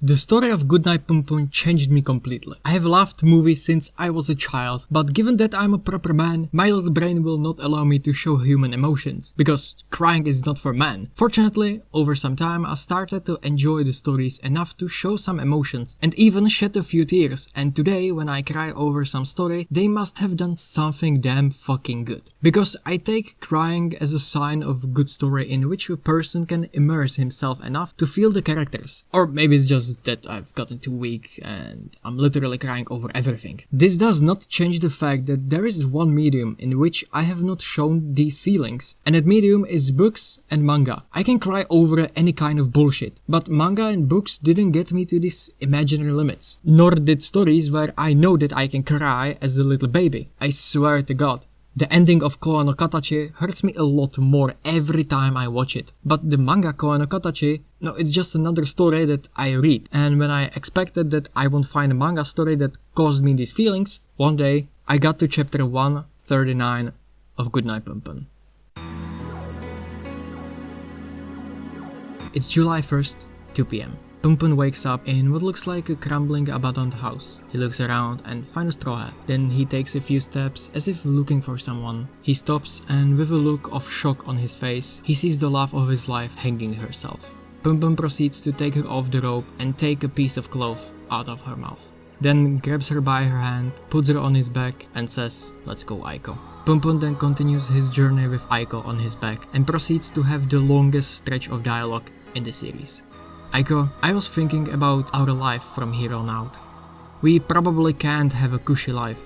The story of Goodnight Punpun changed me completely. I have loved movies since I was a child, but given that I'm a proper man, my little brain will not allow me to show human emotions, because crying is not for men. Fortunately, over some time I started to enjoy the stories enough to show some emotions, and even shed a few tears, and today when I cry over some story, they must have done something damn fucking good. Because I take crying as a sign of a good story in which a person can immerse himself enough to feel the characters. Or maybe it's just that I've gotten too weak and I'm literally crying over everything. This does not change the fact that there is one medium in which I have not shown these feelings, and that medium is books and manga. I can cry over any kind of bullshit, but manga and books didn't get me to these imaginary limits, nor did stories where I know that I can cry as a little baby. I swear to God. The ending of Koa no Katachi hurts me a lot more every time I watch it. But the manga Koa no Katachi, no, it's just another story that I read. And when I expected that I won't find a manga story that caused me these feelings, one day I got to chapter 139 of Goodnight Punpun. It's July 1st, 2 PM. Punpun wakes up in what looks like a crumbling abandoned house. He looks around and finds a straw hat. Then he takes a few steps as if looking for someone. He stops and with a look of shock on his face, he sees the love of his life hanging herself. Punpun proceeds to take her off the rope and take a piece of cloth out of her mouth. Then grabs her by her hand, puts her on his back and says, "Let's go, Aiko." Punpun then continues his journey with Aiko on his back and proceeds to have the longest stretch of dialogue in the series. Aiko, I was thinking about our life from here on out. We probably can't have a cushy life,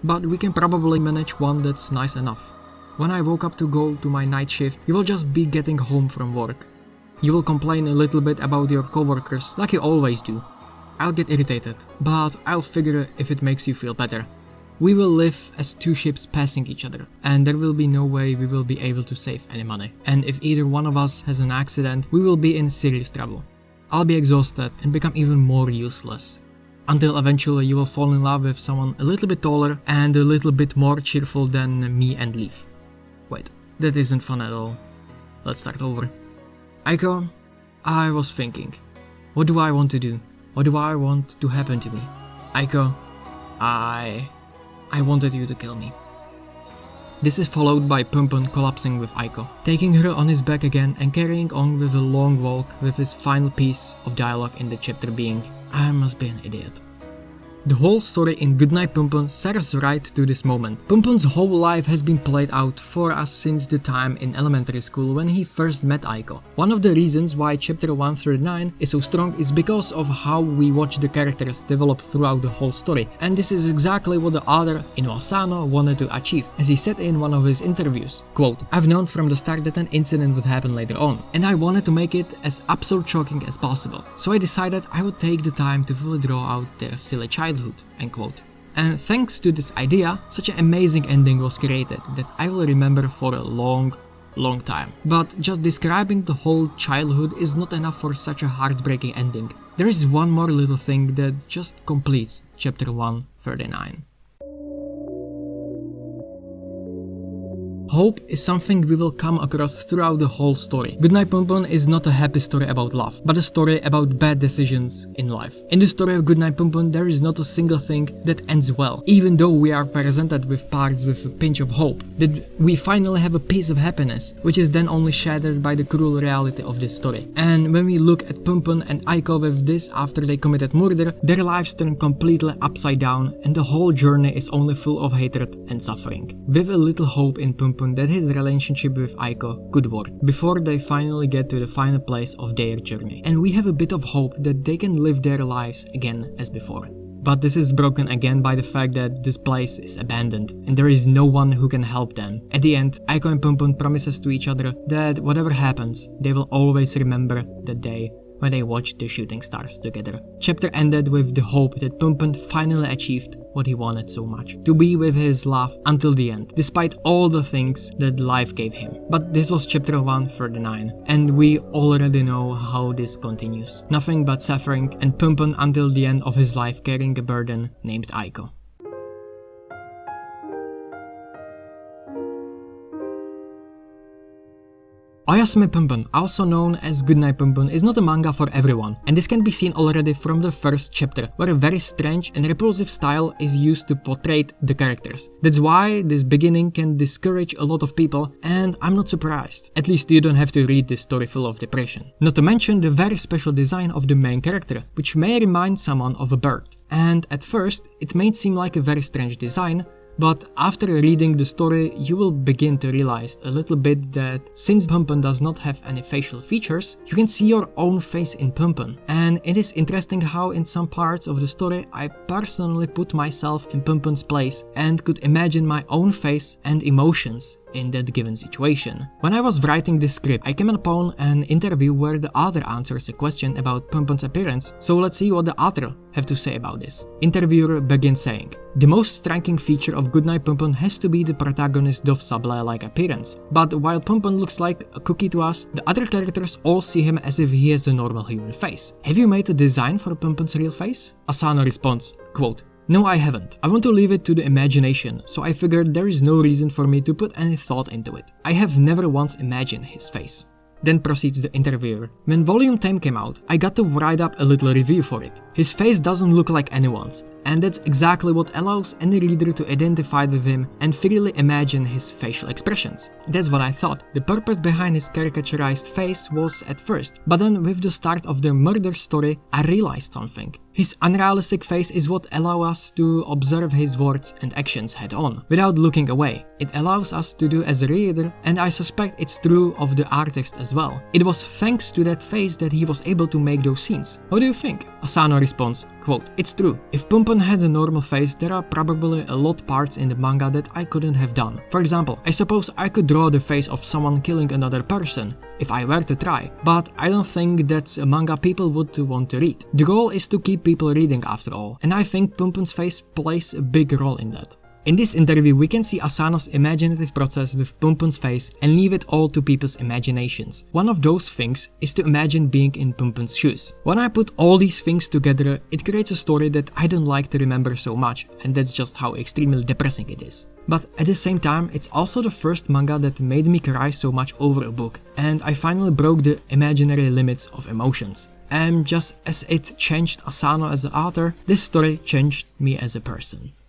but we can probably manage one that's nice enough. When I woke up to go to my night shift, you will just be getting home from work. You will complain a little bit about your coworkers, like you always do. I'll get irritated, but I'll figure if it makes you feel better. We will live as two ships passing each other, and there will be no way we will be able to save any money. And if either one of us has an accident, we will be in serious trouble. I'll be exhausted and become even more useless. Until eventually you will fall in love with someone a little bit taller and a little bit more cheerful than me and leave. Wait, that isn't fun at all. Let's start over. Aiko, I was thinking, what do I want to do? What do I want to happen to me? Aiko, I wanted you to kill me. This is followed by Punpun collapsing with Aiko, taking her on his back again and carrying on with a long walk with his final piece of dialogue in the chapter being, "I must be an idiot." The whole story in Goodnight Punpun serves right to this moment. Punpun's whole life has been played out for us since the time in elementary school when he first met Aiko. One of the reasons why chapter 139 is so strong is because of how we watch the characters develop throughout the whole story, and this is exactly what the author Inoue Sano wanted to achieve, as he said in one of his interviews, quote, "I've known from the start that an incident would happen later on, and I wanted to make it as absurd shocking as possible, so I decided I would take the time to fully draw out their silly childhood." End quote. And thanks to this idea, such an amazing ending was created that I will remember for a long time. But just describing the whole childhood is not enough for such a heartbreaking ending. There is one more little thing that just completes chapter 139. Hope is something we will come across throughout the whole story. Goodnight Punpun is not a happy story about love, but a story about bad decisions in life. In the story of Goodnight Punpun, there is not a single thing that ends well, even though we are presented with parts with a pinch of hope, that we finally have a piece of happiness, which is then only shattered by the cruel reality of this story. And when we look at Punpun and Aiko with this after they committed murder, their lives turn completely upside down and the whole journey is only full of hatred and suffering. With a little hope in Punpun that his relationship with Aiko could work before they finally get to the final place of their journey, and we have a bit of hope that they can live their lives again as before. But this is broken again by the fact that this place is abandoned and there is no one who can help them. At the end, Aiko and Punpun promises to each other that whatever happens, they will always remember that day when they watched the shooting stars together. Chapter ended with the hope that Punpun finally achieved what he wanted so much, to be with his love until the end, despite all the things that life gave him. But this was chapter 139, and we already know how this continues. Nothing but suffering and Punpun until the end of his life carrying a burden named Aiko. OYASUMI Punpun, also known as Goodnight Punpun, is not a manga for everyone, and this can be seen already from the first chapter, where a very strange and repulsive style is used to portray the characters. That's why this beginning can discourage a lot of people, and I'm not surprised. At least you don't have to read this story full of depression. Not to mention the very special design of the main character, which may remind someone of a bird. And at first, it may seem like a very strange design, but after reading the story, you will begin to realize a little bit that since Punpun does not have any facial features, you can see your own face in Punpun. And it is interesting how in some parts of the story, I personally put myself in Punpun's place and could imagine my own face and emotions in that given situation. When I was writing this script, I came upon an interview where the author answers a question about Punpun's appearance, so let's see what the author have to say about this. Interviewer begins saying, "The most striking feature of Goodnight Punpun has to be the protagonist's Dove Sable-like appearance. But while Punpun looks like a cookie to us, the other characters all see him as if he has a normal human face. Have you made a design for Punpun's real face?" Asano responds, quote, "No, I haven't. I want to leave it to the imagination, so I figured there is no reason for me to put any thought into it. I have never once imagined his face." Then proceeds the interviewer. "When Volume 10 came out, I got to write up a little review for it. His face doesn't look like anyone's, and that's exactly what allows any reader to identify with him and freely imagine his facial expressions. That's what I thought. The purpose behind his caricaturized face was at first, but then with the start of the murder story, I realized something. His unrealistic face is what allows us to observe his words and actions head on, without looking away. It allows us to do as a reader, and I suspect it's true of the artist as well. It was thanks to that face that he was able to make those scenes. What do you think?" Asano responds, quote, "It's true. If Punpun had a normal face, there are probably a lot parts in the manga that I couldn't have done. For example, I suppose I could draw the face of someone killing another person, if I were to try, but I don't think that's a manga people would want to read. The goal is to keep people reading after all, and I think Punpun's face plays a big role in that." In this interview, we can see Asano's imaginative process with Punpun's face and leave it all to people's imaginations. One of those things is to imagine being in Punpun's shoes. When I put all these things together, it creates a story that I don't like to remember so much, and that's just how extremely depressing it is. But at the same time, it's also the first manga that made me cry so much over a book, and I finally broke the imaginary limits of emotions. And just as it changed Asano as an author, this story changed me as a person.